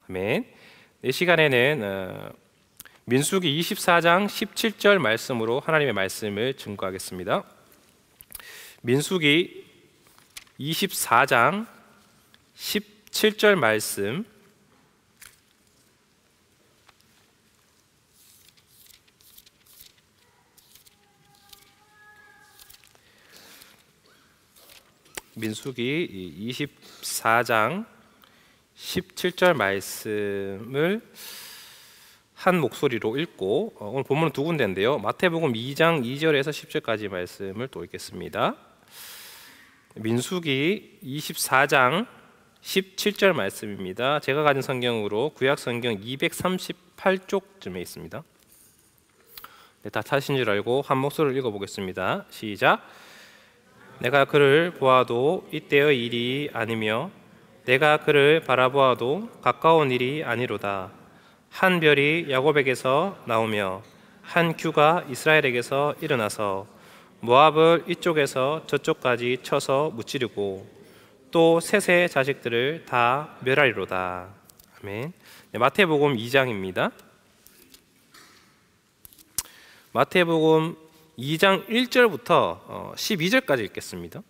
아멘. 이 시간에는 민수기 24장 17절 말씀으로 하나님의 말씀을 증거하겠습니다. 민수기 24장 17절 말씀, 민수기 24장 17절 말씀을 한 목소리로 읽고 오늘 본문은 두 군데인데요. 마태복음 2장 2절에서 10절까지 말씀을 또 읽겠습니다. 민수기 24장 17절 말씀입니다. 제가 가진 성경으로 구약 성경 238쪽쯤에 있습니다. 네, 다 찾으신 줄 알고 한 목소리를 읽어보겠습니다. 시작. 내가 그를 보아도 이때의 일이 아니며 내가 그를 바라보아도 가까운 일이 아니로다. 한 별이 야곱에게서 나오며 한 규가 이스라엘에게서 일어나서 모압을 이쪽에서 저쪽까지 쳐서 무찌르고 또 셋의 자식들을 다 멸하리로다. 아멘. 네, 마태복음 2장입니다. 마태복음 2장 1절부터 12절까지 읽겠습니다.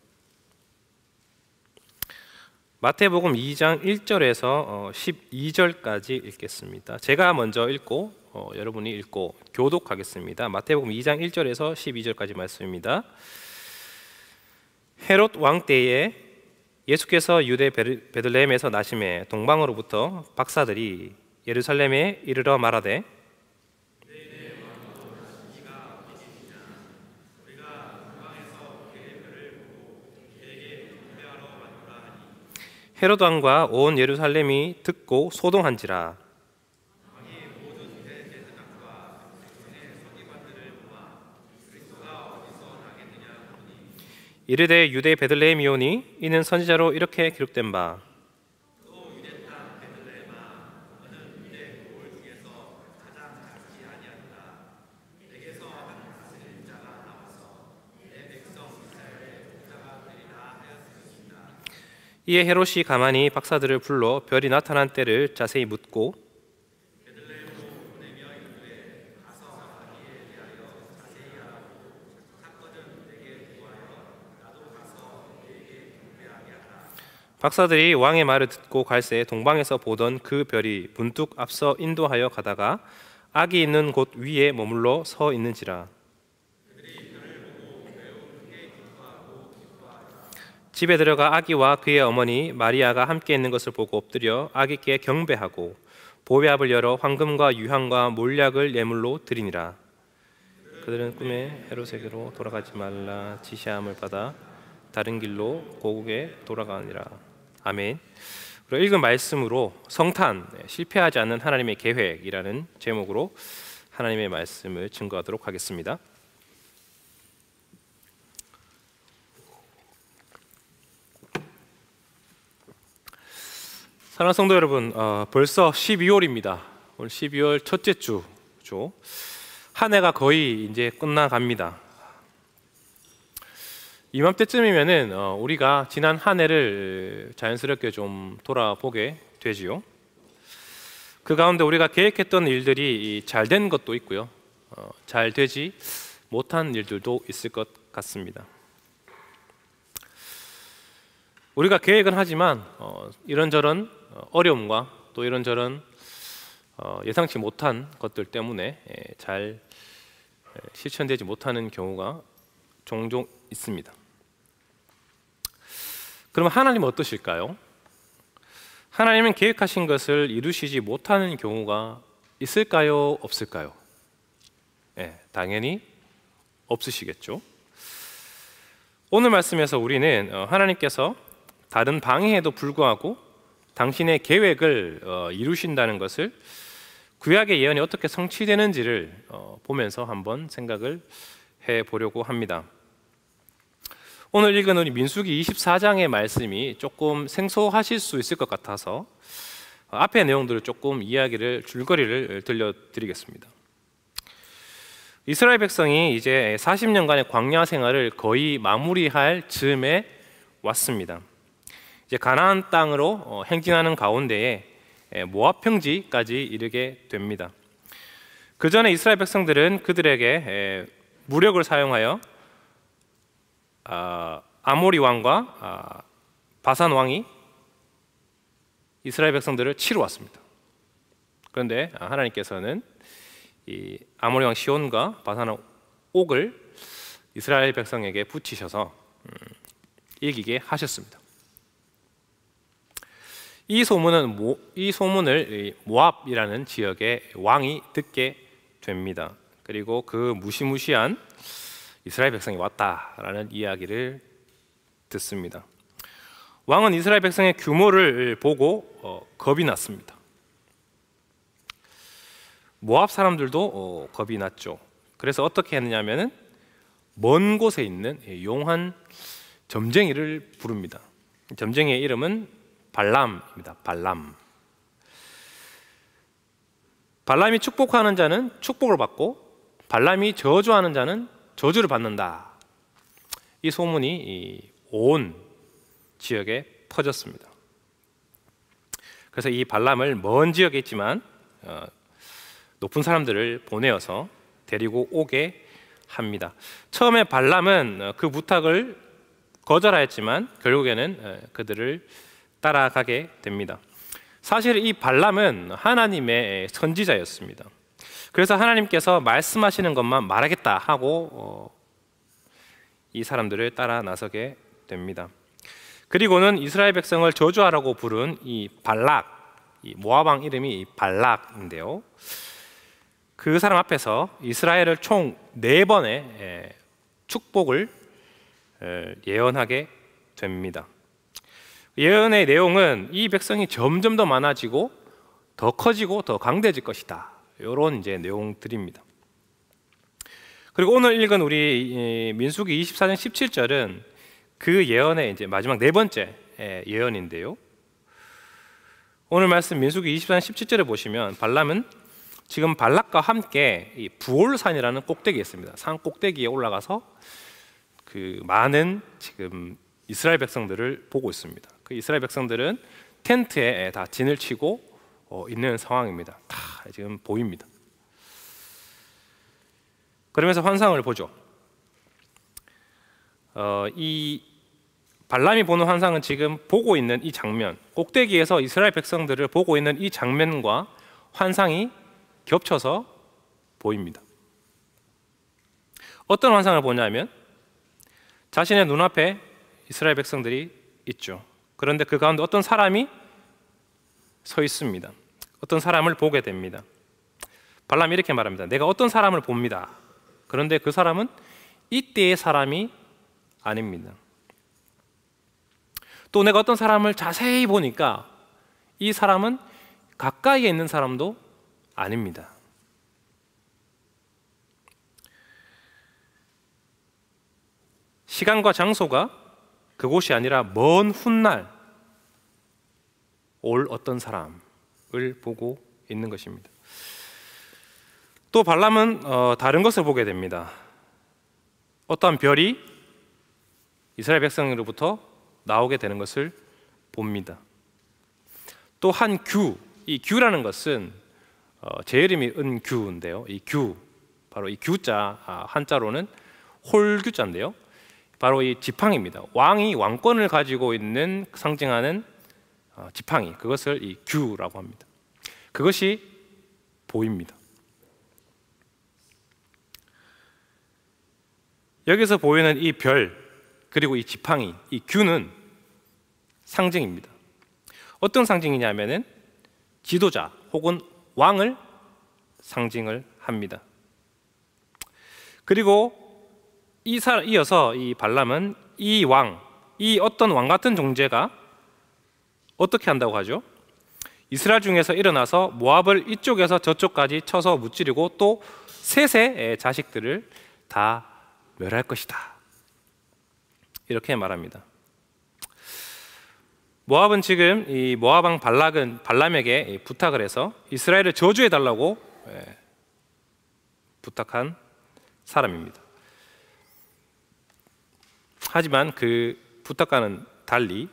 마태복음 2장 1절에서 12절까지 읽겠습니다. 제가 먼저 읽고 여러분이 읽고 교독하겠습니다. 마태복음 2장 1절에서 12절까지 말씀입니다. 헤롯 왕 때에 예수께서 유대 베들레헴에서 나심에 동방으로부터 박사들이 예루살렘에 이르러 말하되 헤롯 왕과 온 예루살렘이 듣고 소동한지라. 이르되 유대 베들레헴이오니 이는 선지자로 이렇게 기록된 바 이에 헤롯이 가만히 박사들을 불러 별이 나타난 때를 자세히 묻고 박사들이 왕의 말을 듣고 갈새 동방에서 보던 그 별이 문득 앞서 인도하여 가다가 악이 있는 곳 위에 머물러 서 있는지라. 집에 들어가 아기와 그의 어머니 마리아가 함께 있는 것을 보고 엎드려 아기께 경배하고 보배압을 열어 황금과 유향과 몰약을 예물로 드리니라. 그들은 꿈에 헤롯에게로 돌아가지 말라 지시함을 받아 다른 길로 고국에 돌아가니라. 아멘. 그리고 읽은 말씀으로 성탄, 실패하지 않는 하나님의 계획이라는 제목으로 하나님의 말씀을 증거하도록 하겠습니다. 사랑하는 성도 여러분, 벌써 12월입니다. 오늘 12월 첫째 주죠. 한 해가 거의 이제 끝나갑니다. 이맘때쯤이면은 우리가 지난 한 해를 자연스럽게 좀 돌아보게 되지요. 그 가운데 우리가 계획했던 일들이 잘 된 것도 있고요, 잘 되지 못한 일들도 있을 것 같습니다. 우리가 계획은 하지만 이런저런 어려움과 또 이런저런 예상치 못한 것들 때문에 잘 실천되지 못하는 경우가 종종 있습니다. 그럼 하나님은 어떠실까요? 하나님은 계획하신 것을 이루시지 못하는 경우가 있을까요? 없을까요? 당연히 없으시겠죠. 오늘 말씀에서 우리는 하나님께서 다른 방해에도 불구하고 당신의 계획을 이루신다는 것을 구약의 예언이 어떻게 성취되는지를 보면서 한번 생각을 해보려고 합니다. 오늘 읽은 우리 민수기 24장의 말씀이 조금 생소하실 수 있을 것 같아서 앞의 내용들을 조금 줄거리를 들려드리겠습니다. 이스라엘 백성이 이제 40년간의 광야 생활을 거의 마무리할 즈음에 왔습니다. 이제 가나안 땅으로 행진하는 가운데에 모압 평지까지 이르게 됩니다. 그 전에 이스라엘 백성들은 그들에게 무력을 사용하여 아모리 왕과 바산 왕이 이스라엘 백성들을 치러 왔습니다. 그런데 하나님께서는 이 아모리 왕 시온과 바산 왕 옥을 이스라엘 백성에게 붙이셔서 이기게 하셨습니다. 이 소문을 모압이라는 지역의 왕이 듣게 됩니다. 그리고 그 무시무시한 이스라엘 백성이 왔다라는 이야기를 듣습니다. 왕은 이스라엘 백성의 규모를 보고 겁이 났습니다. 모압 사람들도 겁이 났죠. 그래서 어떻게 했느냐면은 먼 곳에 있는 용한 점쟁이를 부릅니다. 점쟁이의 이름은 발람입니다. 발람이 축복하는 자는 축복을 받고 발람이 저주하는 자는 저주를 받는다. 이 소문이 온 지역에 퍼졌습니다. 그래서 이 발람을 먼 지역에 있지만 높은 사람들을 보내어서 데리고 오게 합니다. 처음에 발람은 그 부탁을 거절하였지만 결국에는 그들을 따라가게 됩니다. 사실 이 발람은 하나님의 선지자였습니다. 그래서 하나님께서 말씀하시는 것만 말하겠다 하고 이 사람들을 따라 나서게 됩니다. 그리고는 이스라엘 백성을 저주하라고 부른 이 발락, 이 모압 왕 이름이 발락인데요. 그 사람 앞에서 이스라엘을 총 4번의 축복을 예언하게 됩니다. 예언의 내용은 이 백성이 점점 더 많아지고 더 커지고 더 강대해질 것이다. 이런 이제 내용들입니다. 그리고 오늘 읽은 우리 민수기 24장 17절은 그 예언의 이제 마지막 4번째 예언인데요. 오늘 말씀 민수기 24장 17절에 보시면 발람은 지금 발락과 함께 이 부올산이라는 꼭대기에 있습니다. 산 꼭대기에 올라가서 그 많은 지금 이스라엘 백성들을 보고 있습니다. 그 이스라엘 백성들은 텐트에 다 진을 치고 있는 상황입니다. 다 지금 보입니다. 그러면서 환상을 보죠. 이 발람이 보는 환상은 지금 보고 있는 이 장면, 꼭대기에서 이스라엘 백성들을 보고 있는 이 장면과 환상이 겹쳐서 보입니다. 어떤 환상을 보냐면 자신의 눈앞에 이스라엘 백성들이 있죠. 그런데 그 가운데 어떤 사람이 서 있습니다. 어떤 사람을 보게 됩니다. 발람이 이렇게 말합니다. 내가 어떤 사람을 봅니다. 그런데 그 사람은 이때의 사람이 아닙니다. 또 내가 어떤 사람을 자세히 보니까 이 사람은 가까이에 있는 사람도 아닙니다. 시간과 장소가 그곳이 아니라 먼 훗날 올 어떤 사람을 보고 있는 것입니다. 또 발람은 다른 것을 보게 됩니다. 어떤 별이 이스라엘 백성으로부터 나오게 되는 것을 봅니다. 또 한 규, 이 규라는 것은 제 이름이 은규인데요. 이 규, 바로 이 규자 한자로는 홀규자인데요. 바로 이 지팡이입니다. 왕이 왕권을 가지고 있는 상징하는 지팡이, 그것을 이 규라고 합니다. 그것이 보입니다. 여기서 보이는 이 별 그리고 이 지팡이, 이 규는 상징입니다. 어떤 상징이냐면은 지도자 혹은 왕을 상징을 합니다. 그리고 이어서 이 발람은 이 왕, 이 어떤 왕 같은 존재가 어떻게 한다고 하죠? 이스라엘 중에서 일어나서 모압을 이쪽에서 저쪽까지 쳐서 무찌르고 또 셋의 자식들을 다 멸할 것이다. 이렇게 말합니다. 모압은 지금 이 모압 왕 발람에게 부탁을 해서 이스라엘을 저주해 달라고 부탁한 사람입니다. 하지만 그 부탁과는 달리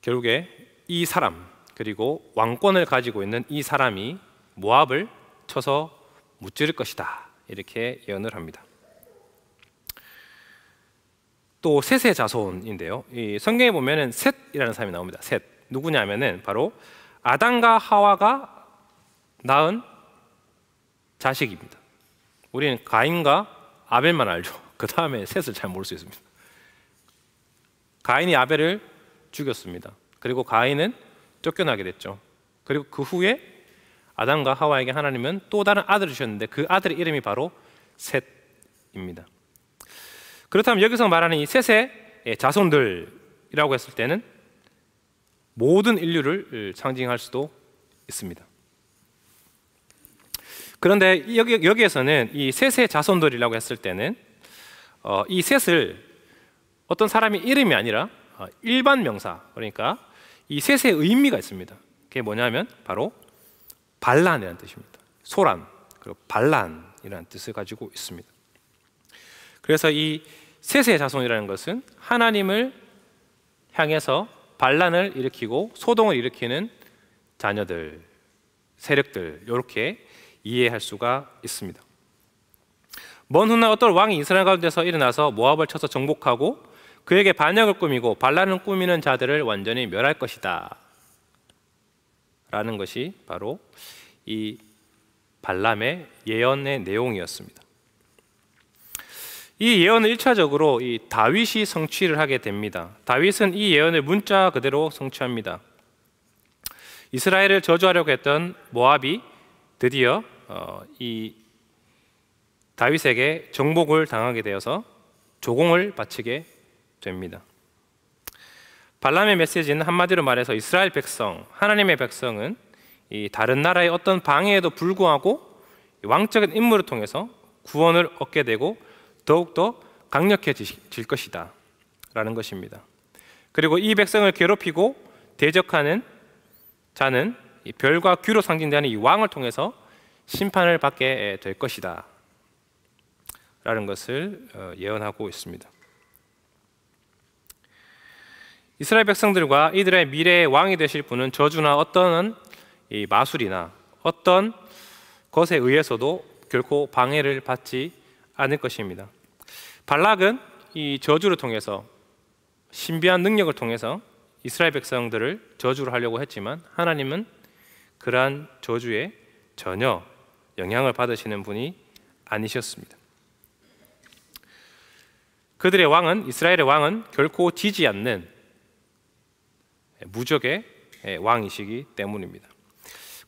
결국에 이 사람, 그리고 왕권을 가지고 있는 이 사람이 모압을 쳐서 무찌를 것이다, 이렇게 예언을 합니다. 또 셋의 자손인데요, 이 성경에 보면은 셋이라는 사람이 나옵니다. 셋, 누구냐면은 바로 아담과 하와가 낳은 자식입니다. 우리는 가인과 아벨만 알죠. 그 다음에 셋을 잘 모를 수 있습니다. 가인이 아벨을 죽였습니다. 그리고 가인은 쫓겨나게 됐죠. 그리고 그 후에 아담과 하와에게 하나님은 또 다른 아들을 주셨는데 그 아들의 이름이 바로 셋입니다. 그렇다면 여기서 말하는 이 셋의 자손들이라고 했을 때는 모든 인류를 상징할 수도 있습니다. 그런데 여기에서는 이 셋의 자손들이라고 했을 때는 이 셋을 어떤 사람의 이름이 아니라 일반 명사, 그러니까 이 셋의 의미가 있습니다. 그게 뭐냐면 바로 반란이라는 뜻입니다. 소란, 그리고 반란이라는 뜻을 가지고 있습니다. 그래서 이 셋의 자손이라는 것은 하나님을 향해서 반란을 일으키고 소동을 일으키는 자녀들, 세력들, 이렇게 이해할 수가 있습니다. 먼 훗날 어떤 왕이 이스라엘 가운데서 일어나서 모압을 쳐서 정복하고 그에게 반역을 꾸미고 반란을 꾸미는 자들을 완전히 멸할 것이다 라는 것이 바로 이 발람의 예언의 내용이었습니다. 이 예언은 1차적으로 이 다윗이 성취를 하게 됩니다. 다윗은 이 예언을 문자 그대로 성취합니다. 이스라엘을 저주하려고 했던 모압이 드디어 이 다윗에게 정복을 당하게 되어서 조공을 바치게 됩니다. 발람의 메시지는 한마디로 말해서 이스라엘 백성, 하나님의 백성은 이 다른 나라의 어떤 방해에도 불구하고 왕적인 임무를 통해서 구원을 얻게 되고 더욱더 강력해질 것이다 라는 것입니다. 그리고 이 백성을 괴롭히고 대적하는 자는 이 별과 규로 상징되는 이 왕을 통해서 심판을 받게 될 것이다 라는 것을 예언하고 있습니다. 이스라엘 백성들과 이들의 미래의 왕이 되실 분은 저주나 어떤 이 마술이나 어떤 것에 의해서도 결코 방해를 받지 않을 것입니다. 발락은 이 저주를 통해서, 신비한 능력을 통해서 이스라엘 백성들을 저주를 하려고 했지만 하나님은 그러한 저주에 전혀 영향을 받으시는 분이 아니셨습니다. 그들의 왕은, 이스라엘의 왕은 결코 지지 않는 무적의 왕이시기 때문입니다.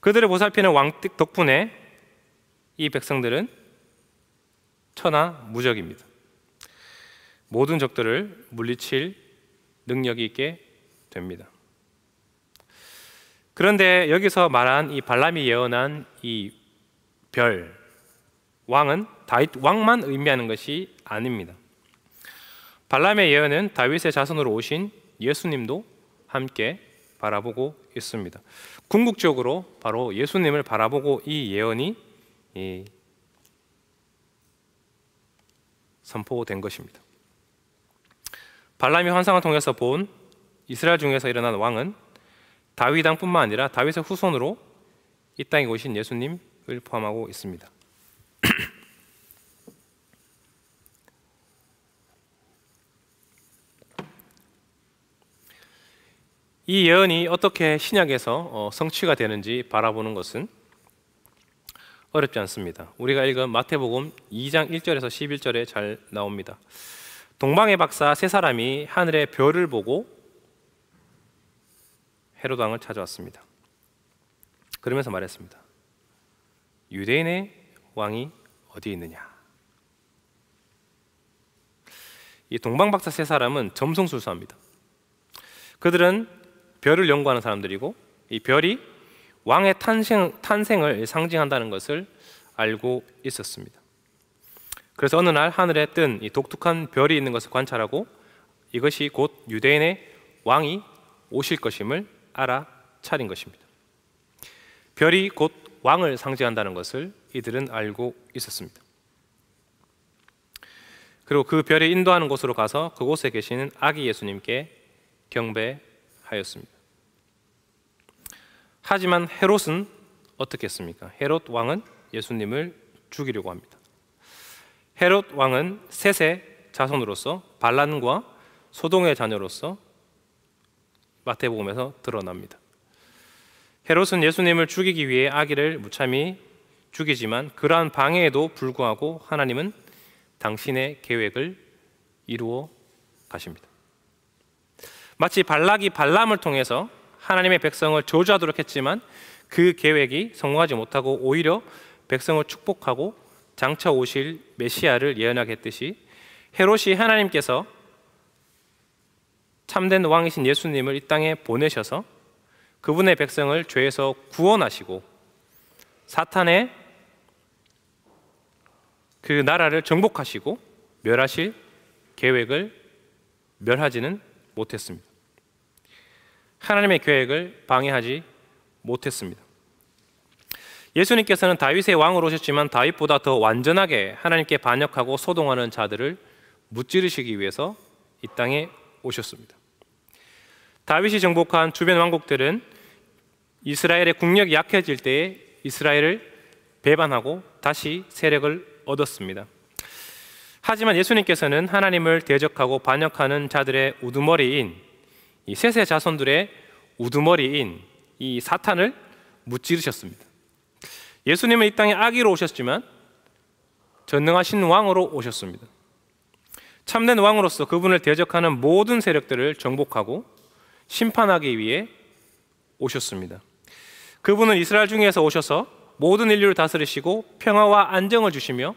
그들을 보살피는 왕 덕분에 이 백성들은 천하무적입니다. 모든 적들을 물리칠 능력이 있게 됩니다. 그런데 여기서 말한 이 발람이 예언한 이 별, 왕은 다윗 왕만 의미하는 것이 아닙니다. 발람의 예언은 다윗의 자손으로 오신 예수님도 함께 바라보고 있습니다. 궁극적으로 바로 예수님을 바라보고 이 예언이 선포된 것입니다. 발람이 환상을 통해서 본 이스라엘 중에서 일어난 왕은 다윗 왕뿐만 아니라 다윗의 후손으로 이 땅에 오신 예수님을 포함하고 있습니다. 이 예언이 어떻게 신약에서 성취가 되는지 바라보는 것은 어렵지 않습니다. 우리가 읽은 마태복음 2장 1절에서 11절에 잘 나옵니다. 동방의 박사 세 사람이 하늘의 별을 보고 헤롯 왕을 찾아왔습니다. 그러면서 말했습니다. 유대인의 왕이 어디 있느냐? 이 동방 박사 세 사람은 점성술사입니다. 그들은 별을 연구하는 사람들이고 이 별이 왕의 탄생을 상징한다는 것을 알고 있었습니다. 그래서 어느 날 하늘에 뜬 이 독특한 별이 있는 것을 관찰하고 이것이 곧 유대인의 왕이 오실 것임을 알아차린 것입니다. 별이 곧 왕을 상징한다는 것을 이들은 알고 있었습니다. 그리고 그 별이 인도하는 곳으로 가서 그곳에 계시는 아기 예수님께 경배하였습니다. 하지만 헤롯은 어떻게 했습니까? 헤롯 왕은 예수님을 죽이려고 합니다. 헤롯 왕은 셋의 자손으로서 발란과 소동의 자녀로서 마태복음에서 드러납니다. 헤롯은 예수님을 죽이기 위해 아기를 무참히 죽이지만 그러한 방해에도 불구하고 하나님은 당신의 계획을 이루어 가십니다. 마치 발락이 발람을 통해서 하나님의 백성을 저주하도록 했지만 그 계획이 성공하지 못하고 오히려 백성을 축복하고 장차 오실 메시아를 예언하게 했듯이 헤롯이 하나님께서 참된 왕이신 예수님을 이 땅에 보내셔서 그분의 백성을 죄에서 구원하시고 사탄의 그 나라를 정복하시고 멸하실 계획을 멸하지는 못했습니다. 하나님의 계획을 방해하지 못했습니다. 예수님께서는 다윗의 왕으로 오셨지만 다윗보다 더 완전하게 하나님께 반역하고 소동하는 자들을 무찌르시기 위해서 이 땅에 오셨습니다. 다윗이 정복한 주변 왕국들은 이스라엘의 국력이 약해질 때에 이스라엘을 배반하고 다시 세력을 얻었습니다. 하지만 예수님께서는 하나님을 대적하고 반역하는 자들의 우두머리인 이 셋의 자손들의 우두머리인 이 사탄을 무찌르셨습니다. 예수님은 이 땅에 아기로 오셨지만 전능하신 왕으로 오셨습니다. 참된 왕으로서 그분을 대적하는 모든 세력들을 정복하고 심판하기 위해 오셨습니다. 그분은 이스라엘 중에서 오셔서 모든 인류를 다스리시고 평화와 안정을 주시며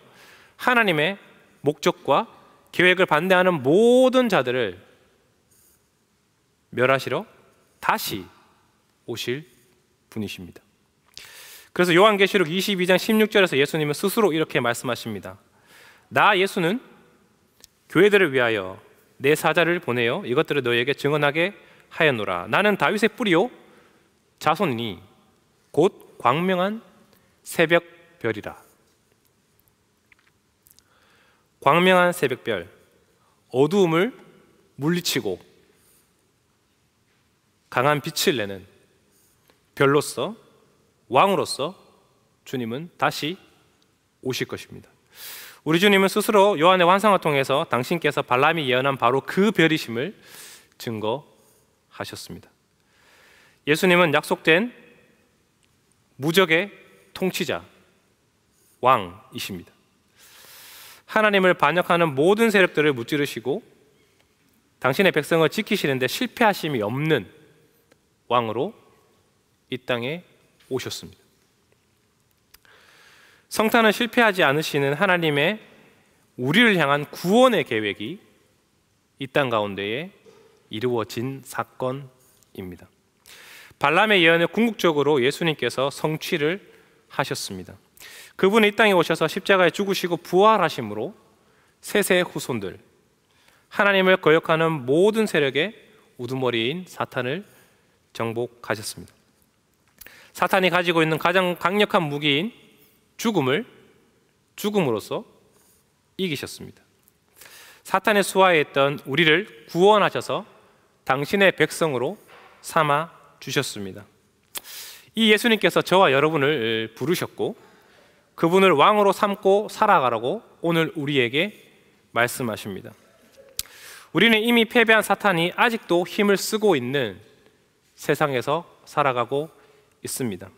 하나님의 목적과 계획을 반대하는 모든 자들을 멸하시러 다시 오실 분이십니다. 그래서 요한계시록 22장 16절에서 예수님은 스스로 이렇게 말씀하십니다. 나 예수는 교회들을 위하여 내 사자를 보내어 이것들을 너희에게 증언하게 하였노라. 나는 다윗의 뿌리요 자손이니 곧 광명한 새벽별이라. 광명한 새벽별, 어두움을 물리치고 강한 빛을 내는 별로서 왕으로서 주님은 다시 오실 것입니다. 우리 주님은 스스로 요한의 환상을 통해서 당신께서 발람이 예언한 바로 그 별이심을 증거하셨습니다. 예수님은 약속된 무적의 통치자, 왕이십니다. 하나님을 반역하는 모든 세력들을 무찌르시고 당신의 백성을 지키시는데 실패하심이 없는 왕으로 이 땅에 오셨습니다. 성탄은 실패하지 않으시는 하나님의 우리를 향한 구원의 계획이 이 땅 가운데에 이루어진 사건입니다. 발람의 예언을 궁극적으로 예수님께서 성취를 하셨습니다. 그분이 이 땅에 오셔서 십자가에 죽으시고 부활하심으로 셋의 후손들, 하나님을 거역하는 모든 세력의 우두머리인 사탄을 정복하셨습니다. 사탄이 가지고 있는 가장 강력한 무기인 죽음을 죽음으로써 이기셨습니다. 사탄의 수하에 있던 우리를 구원하셔서 당신의 백성으로 삼아 주셨습니다. 이 예수님께서 저와 여러분을 부르셨고 그분을 왕으로 삼고 살아가라고 오늘 우리에게 말씀하십니다. 우리는 이미 패배한 사탄이 아직도 힘을 쓰고 있는 세상에서 살아가고 있습니다.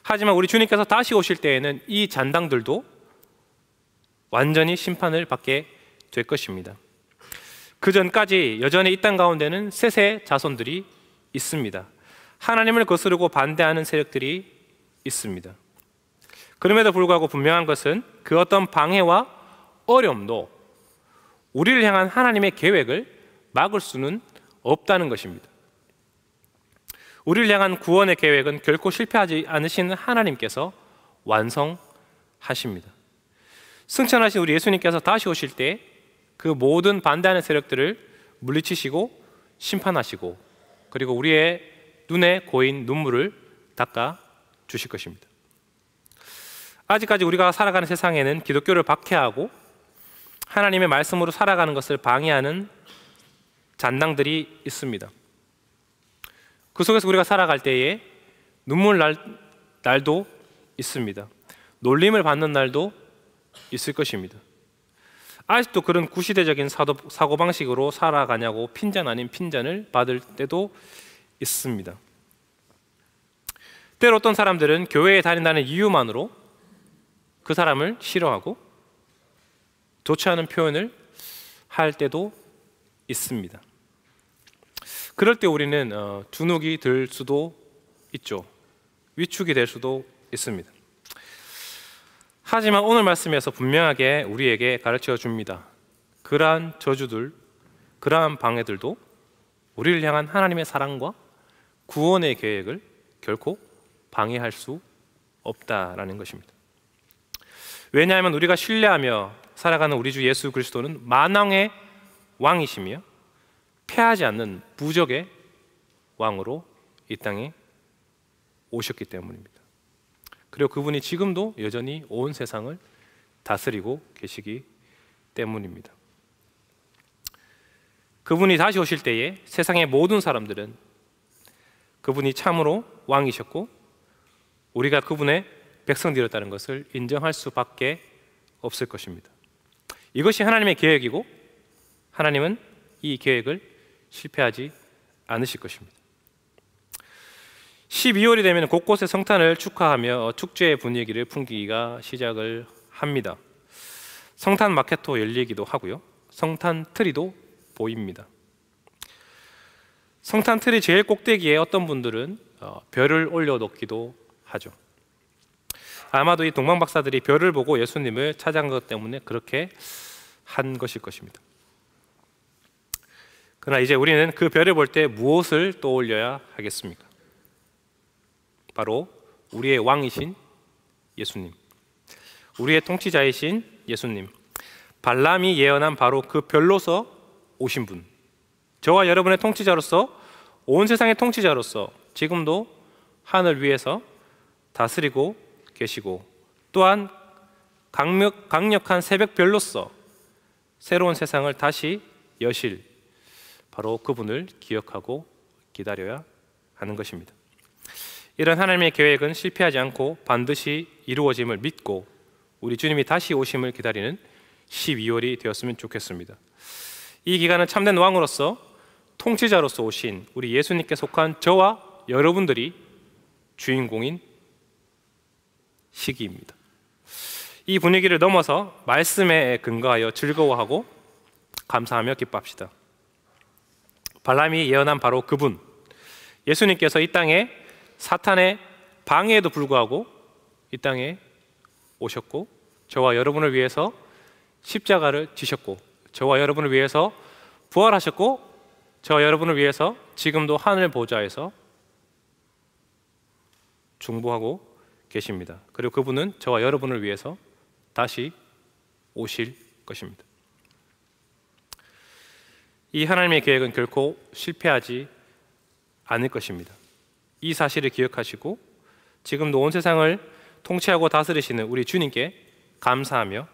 하지만 우리 주님께서 다시 오실 때에는 이 잔당들도 완전히 심판을 받게 될 것입니다. 그 전까지 여전히 이 땅 가운데는 셋의 자손들이 있습니다. 하나님을 거스르고 반대하는 세력들이 있습니다. 그럼에도 불구하고 분명한 것은 그 어떤 방해와 어려움도 우리를 향한 하나님의 계획을 막을 수는 없다는 것입니다. 우리를 향한 구원의 계획은 결코 실패하지 않으시는 하나님께서 완성하십니다. 승천하신 우리 예수님께서 다시 오실 때 그 모든 반대하는 세력들을 물리치시고 심판하시고 그리고 우리의 눈에 고인 눈물을 닦아 주실 것입니다. 아직까지 우리가 살아가는 세상에는 기독교를 박해하고 하나님의 말씀으로 살아가는 것을 방해하는 잔당들이 있습니다. 그 속에서 우리가 살아갈 때에 눈물 날 날도 있습니다. 놀림을 받는 날도 있을 것입니다. 아직도 그런 구시대적인 사고방식으로 살아가냐고 핀잔 아닌 핀잔을 받을 때도 있습니다. 때로 어떤 사람들은 교회에 다닌다는 이유만으로 그 사람을 싫어하고 좋지 않은 표현을 할 때도 있습니다. 그럴 때 우리는 주눅이 들 수도 있죠. 위축이 될 수도 있습니다. 하지만 오늘 말씀에서 분명하게 우리에게 가르쳐 줍니다. 그러한 저주들, 그러한 방해들도 우리를 향한 하나님의 사랑과 구원의 계획을 결코 방해할 수 없다라는 것입니다. 왜냐하면 우리가 신뢰하며 살아가는 우리 주 예수 그리스도는 만왕의 왕이시며 패하지 않는 부적의 왕으로 이 땅에 오셨기 때문입니다. 그리고 그분이 지금도 여전히 온 세상을 다스리고 계시기 때문입니다. 그분이 다시 오실 때에 세상의 모든 사람들은 그분이 참으로 왕이셨고 우리가 그분의 백성들이었다는 것을 인정할 수밖에 없을 것입니다. 이것이 하나님의 계획이고 하나님은 이 계획을 실패하지 않으실 것입니다. 12월이 되면 곳곳에 성탄을 축하하며 축제의 분위기를 풍기기가 시작을 합니다. 성탄 마켓도 열리기도 하고요. 성탄 트리도 보입니다. 성탄 트리 제일 꼭대기에 어떤 분들은 별을 올려놓기도 하죠. 아마도 이 동방 박사들이 별을 보고 예수님을 찾아간 것 때문에 그렇게 한 것일 것입니다. 그러나 이제 우리는 그 별을 볼 때 무엇을 떠올려야 하겠습니까? 바로 우리의 왕이신 예수님, 우리의 통치자이신 예수님, 발람이 예언한 바로 그 별로서 오신 분, 저와 여러분의 통치자로서, 온 세상의 통치자로서 지금도 하늘 위에서 다스리고 계시고 또한 강력한 새벽별로서 새로운 세상을 다시 여실 바로 그분을 기억하고 기다려야 하는 것입니다. 이런 하나님의 계획은 실패하지 않고 반드시 이루어짐을 믿고 우리 주님이 다시 오심을 기다리는 12월이 되었으면 좋겠습니다. 이 기간은 참된 왕으로서 통치자로서 오신 우리 예수님께 속한 저와 여러분들이 주인공인 시기입니다. 이 분위기를 넘어서 말씀에 근거하여 즐거워하고 감사하며 기뻐합시다. 발람이 예언한 바로 그분, 예수님께서 이 땅에 사탄의 방해에도 불구하고 이 땅에 오셨고 저와 여러분을 위해서 십자가를 지셨고 저와 여러분을 위해서 부활하셨고 저와 여러분을 위해서 지금도 하늘 보좌에서 중보하고 계십니다. 그리고 그분은 저와 여러분을 위해서 다시 오실 것입니다. 이 하나님의 계획은 결코 실패하지 않을 것입니다. 이 사실을 기억하시고 지금도 온 세상을 통치하고 다스리시는 우리 주님께 감사하며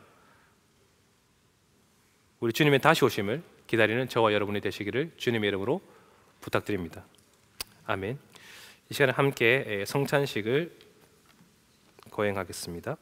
우리 주님의 다시 오심을 기다리는 저와 여러분이 되시기를 주님의 이름으로 부탁드립니다. 아멘. 이 시간에 함께 성찬식을 거행하겠습니다.